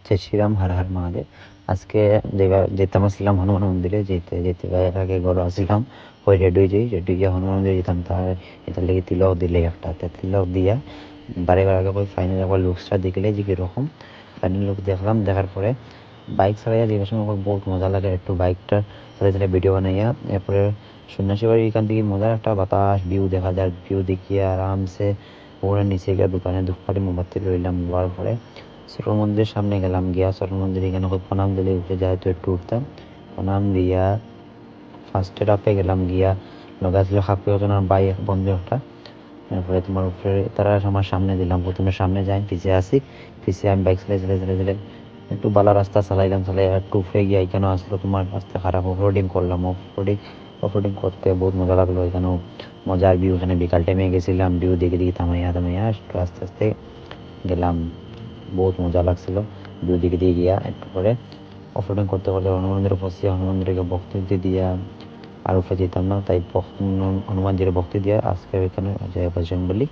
জয় শ্রীরাম, হর হর মহাদেব। আজকে যেতাম আসছিলাম হনুমান মন্দিরে, যেতে যেতে এর আগে ঘরে আসছিলাম, ওই রেডি হয়ে যাই, রেডি গিয়ে হনুমান মন্দিরে যেতাম। তার এটার লেগে তিলক দিলে একটা তিলক দিয়া বারে আগে ওই ফাইনাল একবার লুকসটা দেখলে যে কীরকম। ফাইনাল লুক দেখলাম, দেখার পরে বাইক চালাইয়া যে সময় আমার বহুত মজা লাগে, একটু বাইকটা চালাই চালাই ভিডিও বানাইয়া। এরপরে সন্ন্যাসী বাড়ি এখান থেকে মজার একটা বাতাস ভিউ দেখা যায়, ভিউ দেখিয়ে আরামসে ওখানে নিচে গিয়ে দোকানে ধূপকাঠি মোমবাতি রইলাম। হওয়ার পরে সরল মন্দিরের সামনে গেলাম, গিয়া সরল মন্দিরে এখানে প্রণাম দিলে উঠে যায়, তো একটু উঠতাম, প্রণাম দিয়া ফার্স্টে রাপে গেলাম, গিয়া লগা ছিল খাকুয়া জনের বাই বন্ধু একটা। তারপরে তোমার উপরে তারা আমার সামনে দিলাম, প্রথমে সামনে যাই, পিছিয়ে আসি, পিছিয়ে আমি বাইক চালাই একটু বালা রাস্তা চালাইলাম, চালাই একটু উপরে গিয়ে এখানে আসলো তোমার রাস্তা খারাপ, অফরোডিং করলাম। অফরোডিং করতে বহুত মজা লাগলো। এখানেও মজার ভিউ, এখানে বিকাল টাইমে গেছিলাম, ভিউ দেখে দেখে থামাইয়া একটু আস্তে আস্তে গেলাম, বহুত মজা লাগছিল ভিউ দেখে দিয়ে গিয়া। একটু পরে অফরোডিং করতে করতে হনুমান মন্দিরে পৌঁছে, হনুমান মন্দিরকে ভক্তি দিয়া আর উপরে যেতাম না, তাই হনুমান মন্দিরে ভক্তি দিয়া আজকে এখানে জয় বজরং বলি।